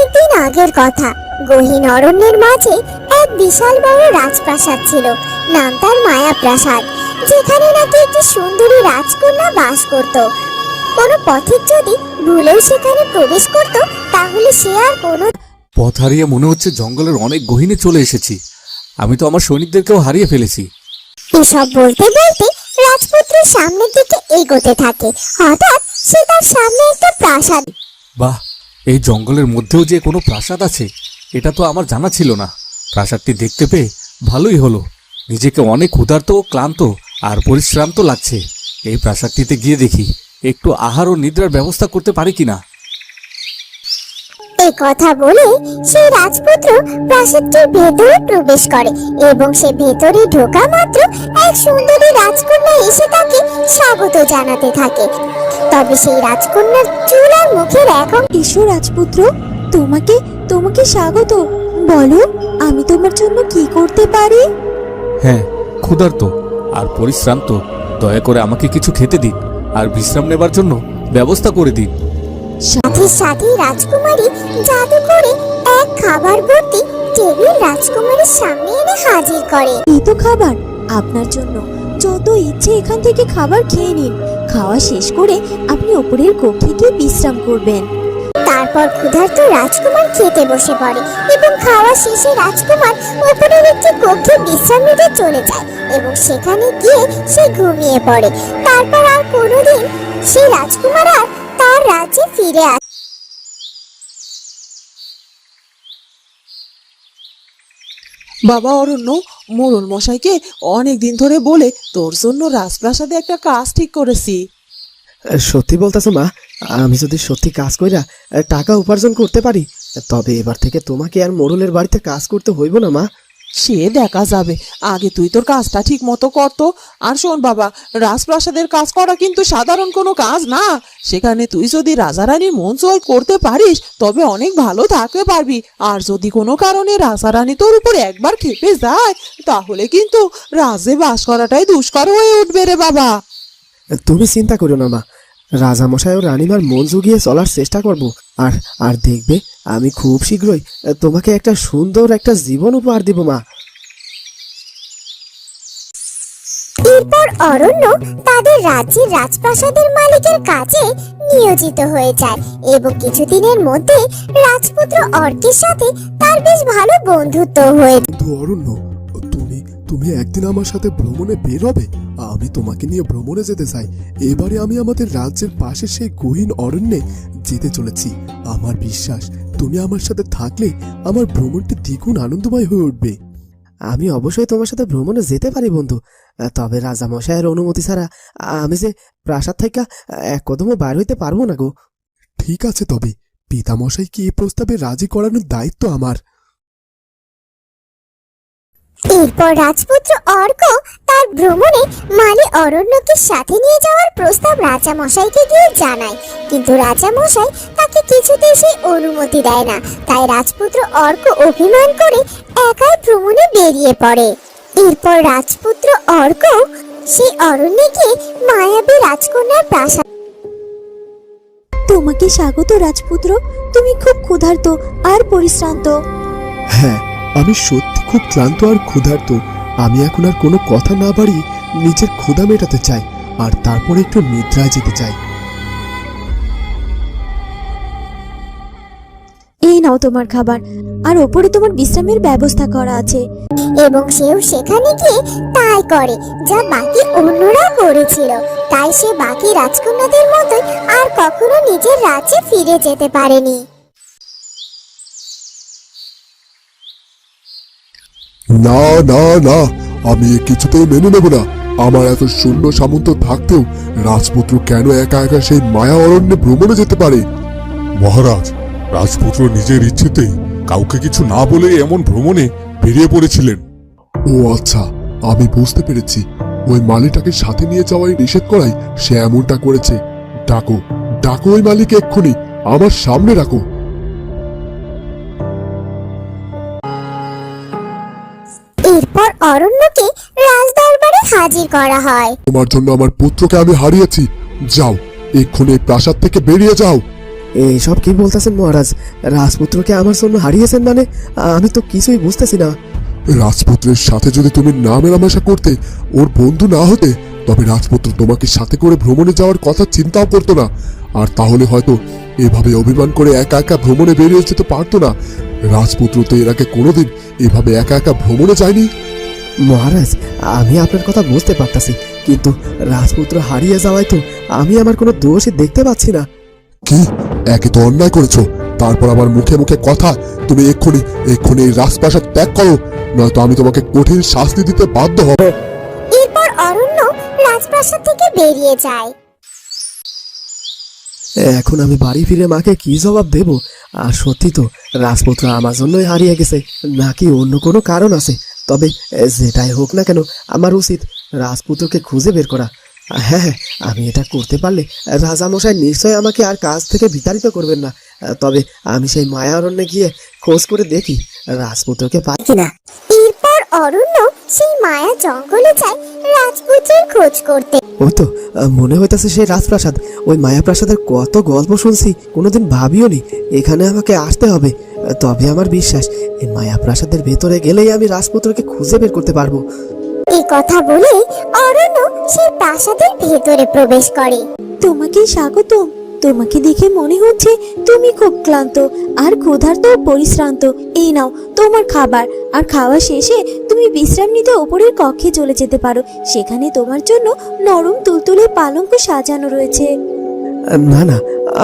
অনেকদিন আগের কথা। গহীন অরণ্যের মাঝে এক বিশাল বড় রাজপ্রাসাদ ছিল। নাম তার মায়া প্রাসাদ, যেখানে নাকি একটি সুন্দরী রাজকন্যা বাস করত। কোনো পথিক যদি ভুলেও সেখানে প্রবেশ করত, তাহলে সে আর কোনো পথ হারিয়ে মনে হচ্ছে জঙ্গলের অনেক গহীনে চলে এসেছি। আমি তো আমার সৈনিকদেরকেও হারিয়ে ফেলেছি। এসব বলতে বলতে রাজপুত্র সামনের দিকে এগোতে থাকে। হঠাৎ সে তার সামনে একটা প্রাসাদ। বাহ, এই জঙ্গলের মধ্যেও যে কোনো প্রাসাদ আছে, এটা তো আমার জানা ছিল না। প্রাসাদটি দেখতে পেয়ে ভালোই হলো। নিজেকে অনেক ক্ষুধার্ত ও ক্লান্ত আর পরিশ্রান্ত লাগছে। এই প্রাসাদটিতে গিয়ে দেখি একটু আহার ও নিদ্রার ব্যবস্থা করতে পারি কিনা। এই কথা বলে সেই রাজপুত্র প্রাসাদটির ভেতরে প্রবেশ করে এবং সে ভেতরে ঢোকা মাত্র এক সুন্দরী রাজকন্যা এসে তাকে স্বাগত জানাতে থাকে। তবে সেই রাজকন্যার চুল আর মুখের এখন এসো রাজপুত্র, তোমাকে তোমাকে স্বাগত। বলো, আমি তোমার জন্য কি করতে পারি? হ্যাঁ, ক্ষুধার্ত আর পরিশ্রান্ত। দয়া করে আমাকে কিছু খেতে দিন আর বিশ্রাম নেবার জন্য ব্যবস্থা করে দিন। সাথে সাথে রাজকুমারী জাদু করে এক খাবার ভর্তি টেবিল রাজকুমারীর সামনে এনে হাজির করে। এই তো খাবার আপনার জন্য, যত ইচ্ছে এখান থেকে খাবার খেয়ে নিন। খাওয়া শেষ করে আপনি ওপরের কক্ষে গিয়ে বিশ্রাম করবেন। তারপর ক্ষুধার্ত রাজকুমার খেতে বসে পড়ে এবং খাওয়া শেষে রাজকুমার উপরের একটি কক্ষে বিশ্রাম নিতে চলে যায় এবং সেখানে গিয়ে সে ঘুমিয়ে পড়ে। তারপর আর কোনোদিন সেই রাজকুমার আর তার রাজ্যে ফিরে আসে। বাবা অরণ্য, মোড়ল মশাইকে অনেক দিন ধরে বলে তোর জন্য রাজপ্রাসাদে একটা কাজ ঠিক করেছি। সত্যি বলতেছো মা? আমি যদি সত্যি কাজ কইরা টাকা উপার্জন করতে পারি, তবে এবার থেকে তোমাকে আর মোড়লের বাড়িতে কাজ করতে হইব না মা। সে দেখা যাবে, আগে তুই তোর কাজটা ঠিক মতো করতো। আর শোন বাবা, রাজপ্রাসাদের কাজ করা কিন্তু সাধারণ কোনো কাজ না। সেখানে তুই যদি রাজা রানীর মন জয় করতে পারিস, তবে অনেক ভালো থাকতে পারবি। আর যদি কোনো কারণে রাজা রানী তোর উপর একবার খেপে যায়, তাহলে কিন্তু রাজ্যে বাস করাটাই দুষ্কর হয়ে উঠবে রে বাবা। তুমি চিন্তা করো না মা, রাজামশাই ও রানীমার মন জুগিয়ে চলার চেষ্টা করব। আর আর দেখবে, আমি খুব শীঘ্রই তোমাকে একটা সুন্দর একটা জীবন উপহার দিব মা। এরপর অরণ্য তাদের রাজ্যের রাজপ্রাসাদের মালিকের কাছে নিয়োজিত হয়ে যায় এবং কিছুদিনের মধ্যে রাজপুত্র অর্কের সাথে তার বেশ ভালো বন্ধুত্ব হয়ে। অরণ্য, তুমি তুমি একদিন আমার সাথে ভ্রমণে বের হবে। আমি তোমাকে নিয়ে ভ্রমণে যেতে চাই। এবারে আমি আমাদের রাজ্যের পাশে সেই গহীন অরণ্যে যেতে চলেছি। আমার বিশ্বাস, তুমি আমার সাথে থাকলে আমার ভ্রমণটি দ্বিগুণ আনন্দময় হয়ে উঠবে। আমি অবশ্যই তোমার সাথে ভ্রমণে যেতে পারি বন্ধু, তবে রাজামশাইয়ের অনুমতি ছাড়া আমি যে প্রাসাদ থেকে এক কদমও বাইর হইতে পারবো না গো। ঠিক আছে, তবে পিতামশাইকে এই প্রস্তাবে রাজি করানোর দায়িত্ব আমার। এরপর রাজপুত্র অর্ক তার ভ্রমণে মালি অরণ্যকে সাথে নিয়ে যাওয়ার প্রস্তাব রাজা মশাইকে গিয়ে জানায়, কিন্তু রাজা মশাই তাকে কিছুতেই সেই অনুমতি দেয় না। তাই রাজপুত্র অর্ক অভিমান করে একাই ভ্রমণে বেরিয়ে পড়ে। এরপর রাজপুত্র অর্ক সেই অরণ্যে গিয়ে মায়াবী রাজকন্যার প্রাসাদ। তোমাকে স্বাগত রাজপুত্র, তুমি খুব ক্ষুধার্ত আর পরিশ্রান্ত। হ্যাঁ, আমি সত্যি খুব ক্লান্ত আর ক্ষুধার্ত। আমি এখন আর কোনো কথা না বাড়িয়ে নিজের ক্ষুধা মেটাতে চাই আর তারপরে একটু নিদ্রায় যেতে চাই। এই নাও তোমার খাবার, আর ওপরে তোমার বিশ্রামের ব্যবস্থা করা আছে। এবং সেও সেখানে গিয়ে তাই করে যা বাকি অন্যরা করেছিল। তাই সে বাকি রাজকন্যাদের মতোই আর কখনো নিজের রাজ্যে ফিরে যেতে পারেনি। না না না, আমি এ কিছুতেই মেনে নেব না। আমার এত শূন্য সামন্ত থাকতেও রাজপুত্র কেন একা একা সেই মায়া অরণ্যে ভ্রমণে যেতে পারে? মহারাজ, রাজপুত্র নিজের ইচ্ছেতেই কাউকে কিছু না বলে এমন ভ্রমণে বেরিয়ে পড়েছিলেন। ও আচ্ছা, আমি বুঝতে পেরেছি। ওই মালিটাকে সাথে নিয়ে যাওয়াই নিষেধ করাই সে এমনটা করেছে। ডাকো ডাকো ওই মালিকে এক্ষুনি আমার সামনে রাখো। এরপর অরণ্যকে রাজদরবারে হাজির করা হয়। তোমার জন্য আমার পুত্রকে আমি হারিয়েছি। যাও, এক্ষুনি এই প্রাসাদ থেকে বেরিয়ে যাও। এইসব কি বলতেছেন মহারাজ? রাজপুত্রকে আমার জন্য হারিয়েছেন মানে? আমি তো কিছুই বুঝতেছি না। রাজপুত্রের সাথে যদি তুমি না মেলামেশা করতে, ওর বন্ধু না হতে, তবে রাজপুত্র তোমাকে সাথে করে ভ্রমণে যাওয়ার কথা চিন্তাও করতো না। আর তাহলে হয়তো এভাবে অভিমান করে একা একা ভ্রমণে বেরিয়ে যেতে পারতো না। রাজপুত্র তো এর আগে কোনোদিন এভাবে একা একা ভ্রমণে যায়নি। মহারাজ, আমি আপনার কথা বুঝতে পারতাছি, কিন্তু রাজপুত্র হারিয়ে যাওয়ায় তো আমি আমার কোনো দোষই দেখতে পাচ্ছি না। কি, একে তো অন্যায় করেছো, তারপর আবার মুখে মুখে কথা। তুমি এক্ষুনি এক্ষুনি এই রাজপ্রাসাদ ত্যাগ করো, নয়তো আমি তোমাকে কঠিন শাস্তি দিতে বাধ্য হব। এরপর অরণ্য রাজপ্রাসাদ থেকে বেরিয়ে যায়। এখন আমি বাড়ি ফিরে মাকে কি জবাব দেব? আর সত্যি তো রাজপুত্র আমার জন্যই হারিয়ে গেছে, নাকি অন্য কোনো কারণ আছে? তবে যেটাই হোক না কেন, আমার উচিত রাজপুত্রকে খুঁজে বের করা। হ্যাঁ হ্যাঁ, আমি এটা করতে পারলে রাজামশাই নিশ্চয় আমাকে আর কাজ থেকে বিতাড়িত করবেন না। তবে আমি সেই মায়া অরণ্যে গিয়ে খোঁজ করে দেখি রাজপুত্রকে পাই কিনা। এরপর অরণ্য সেই মায়া জঙ্গলে যায় রাজপুত্রের খোঁজ করতে। ওই তো মনে হইতাছে সেই রাজপ্রাসাদ। ওই মায়া প্রাসাদের কত গল্প শুনছি, কোনোদিন ভাবিও নি এখানে আমাকে আসতে হবে। তবে আমার বিশ্বাস, এই মায়া প্রাসাদের ভেতরে গেলেই আমি রাজপুত্রকে খুঁজে বের করতে পারবো। এই কথা বলে অরণ্য সেই প্রাসাদের ভেতরে প্রবেশ করে। তোমাকে স্বাগতম। তোমাকে দেখে মনে হচ্ছে তুমি খুব ক্লান্ত আর ক্ষুধার্ত ও পরিশ্রান্ত। এই নাও তোমার খাবার, আর খাওয়া শেষে তুমি বিশ্রাম নিতে ওপরের কক্ষে চলে যেতে পারো। সেখানে তোমার জন্য নরম তুলতুলে পালঙ্ক সাজানো রয়েছে। না না,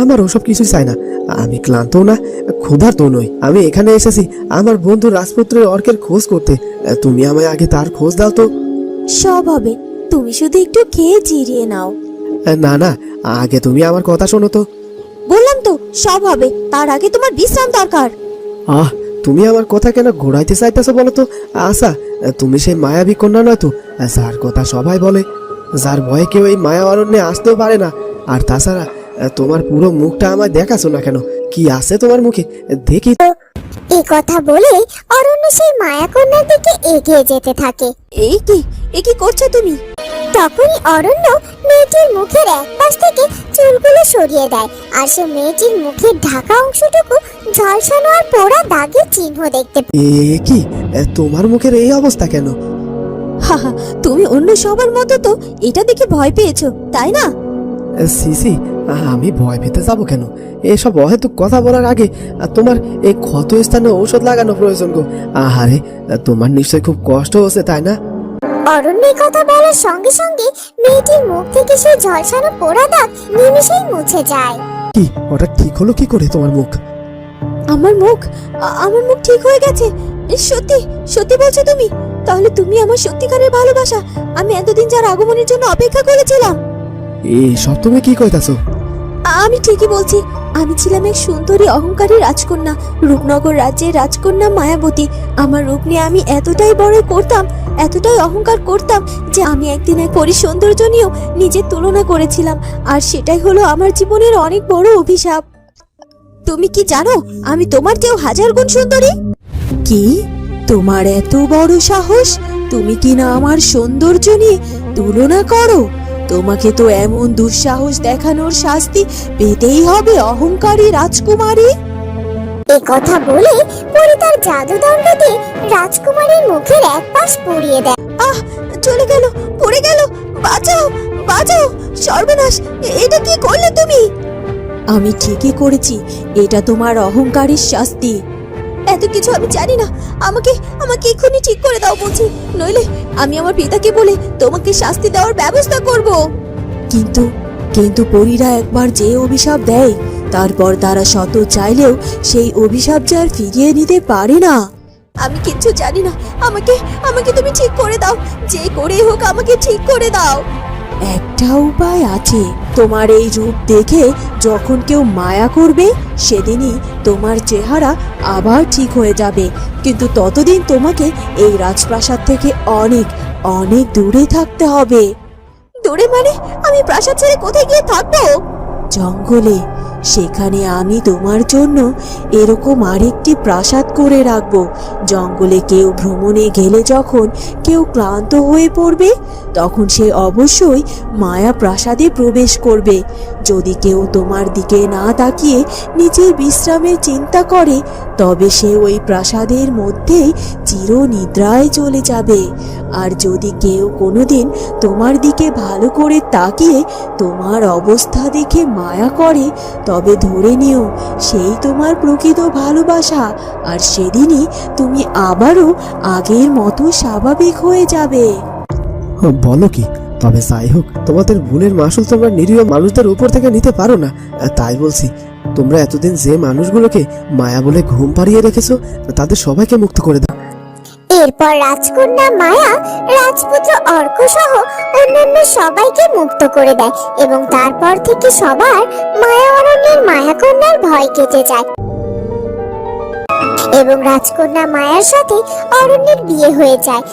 আমার ওসব কিছুই চাই না। আমি ক্লান্ত না, ক্ষুধার্ত নই। আমি এখানে এসেছি আমার বন্ধু রাজপুত্রের অর্কের খোঁজ করতে। তুমি আমায় আগে তার খোঁজ দাও তো। সব হবে, তুমি শুধু একটু খেয়ে জিরিয়ে নাও। না না, আগে তুমি আমার কথা শোনো তো। বললাম তো সব হবে, তার আগে তোমার বিশ্রাম দরকার। আহ, তুমি আমার কথা কেন ঘোরাইতে চাইতেছো বলো তো? আচ্ছা, তুমি সেই মায়াবী কন্যা নয় তো, যার কথা সবাই বলে, যার ভয়ে কেউ এই মায়া অরণ্যে আসতেও পারে না? আর তাছাড়া তোমার পুরো মুখটা আমায় দেখাছো না কেন? কি আছে তোমার মুখে দেখি তো। এই কথা বলে অরণ্য সেই মায়াকন্যার দিকে এগিয়ে যেতে থাকে। এ কি করছো তুমি? তখনই অরণ্য মেয়েটির মুখের এক পাশ থেকে চুলগুলো সরিয়ে দেয়, আর সে মেয়েটির মুখের ঢাকা অংশটুকু ঝলসানো আর পোড়া দাগের চিহ্ন দেখতে পায়। এ কি, তোমার মুখের এই অবস্থা কেন? হাহা, তুমি অন্য সবার মতো তো এটা দেখে ভয় পেয়েছো, তাই না? সিসি, আমি ভয় পেতে যাবো কেন? এসব অহেতুক কথা বলার আগে তোমার এই ক্ষত স্থানে ঔষধ লাগানো প্রয়োজন গো। আহারে, তোমার নিশ্চয় খুব কষ্ট হচ্ছে, তাই না? অরণ্যের কথা বলার সঙ্গে সঙ্গে মেয়েটির মুখ থেকে সেই ঝলসানো পোড়া দাগ নিমিষেই মুছে যায়। কি, ওটা ঠিক হলো কি করে তোমার মুখ? আমার মুখ ঠিক হয়ে গেছে। সত্যি সত্যি বলছো তুমি? তাহলে তুমি আমার সত্যিকারের ভালোবাসা, আমি এতদিন যার আগমনের জন্য অপেক্ষা করেছিলাম। সব তুমি কি কইতাছো? আমি ঠিকই বলছি। আমি ছিলাম এক সুন্দরী অহংকারী রাজকন্যা, রূপনগর রাজ্যের রাজকন্যা মায়াবতী। আমার রূপ নিয়ে আমি এতটাই বড় করতাম, এতটাই অহংকার করতাম যে আমি একদিন এক পরী সৌন্দর্য নিয়েও নিজের তুলনা করেছিলাম। আর সেটাই হলো আমার জীবনের অনেক বড় অভিশাপ। তুমি কি জানো আমি তোমার চেয়েও 1000 গুণ সুন্দরী? কি, তোমার এত বড় সাহস? তুমি কি না আমার সৌন্দর্য নিয়ে তুলনা করো? তোমাকে তো এমন দুঃসাহস দেখানোর শাস্তি পেতেই হবে, অহংকারী রাজকুমারী। এই কথা বলে পরি তার জাদুদণ্ড দিয়ে রাজকুমারীর মুখের এক পাশ পুড়িয়ে দেয়। আহ, চলে গেল, পড়ে গেল। বাঁচাও বাঁচাও, সর্বনাশ! এটা কি করলে তুমি? আমি ঠিকই করেছি, এটা তোমার অহংকারের শাস্তি। এত কিছু আমি জানি না, আমাকে এক্ষুনি ঠিক করে দাও বলছি, নইলে আমি আমার পিতাকে বলে তোমাকে শাস্তি দেওয়ার ব্যবস্থা করব। কিন্তু পরীরা একবার যে অভিশাপ দেয়, তারপর তারা শত চাইলেও সেই অভিশাপ যে আর ফিরিয়ে নিতে পারে না। আমি কিচ্ছু জানি না, আমাকে তুমি ঠিক করে দাও, যে করে হোক আমাকে ঠিক করে দাও। একটা উপায় আছে। তোমার এই রূপ দেখে যখন কেউ মায়া করবে, সেদিনই তোমার চেহারা আবার ঠিক হয়ে যাবে। কিন্তু ততদিন তোমাকে এই রাজপ্রাসাদ থেকে অনেক অনেক দূরে থাকতে হবে। দূরে মানে? আমি প্রাসাদ ছেড়ে কোথায় গিয়ে থাকবো? জঙ্গলে, সেখানে আমি তোমার জন্য এরকম আরেকটি প্রাসাদ করে রাখবো। জঙ্গলে কেউ ভ্রমণে গেলে যখন কেউ ক্লান্ত হয়ে পড়বে, তখন সে অবশ্যই মায়া প্রাসাদে প্রবেশ করবে। যদি কেউ তোমার দিকে না তাকিয়ে নিজের বিশ্রামের চিন্তা করে, তবে সে ওই প্রাসাদের মধ্যেই চিরনিদ্রায় চলে যাবে। আর যদি কেউ কোনোদিন তোমার দিকে ভালো করে তাকিয়ে তোমার অবস্থা দেখে মায়া করে, তবে ধরে নিও সেই তোমার প্রকৃত ভালোবাসা। আর সেদিনই তুমি আবারও আগের মতো স্বাভাবিক হয়ে যাবে। বলো কি? তবে যাই হোক, তোমাদের ভুলের মাসুল তোমরা নিরীহ মানুষদের উপর থেকে নিতে পারো না। তাই বলছি, তোমরা এতদিন যে মানুষগুলোকে মায়া বলে ঘুম পাড়িয়ে রেখেছো, তাদের সবাইকে মুক্ত করে দাও। এরপর রাজকন্যা মায়া রাজপুত্র অর্ক সহ অন্যান্য সবাইকে মুক্ত করে দেয় এবং তারপর থেকে সবার মায়া অরণ্যের মায়াকন্যার ভয় কেটে যায় এবং রাজকন্যা মায়ার সাথে অরণ্যের বিয়ে হয়ে যায়।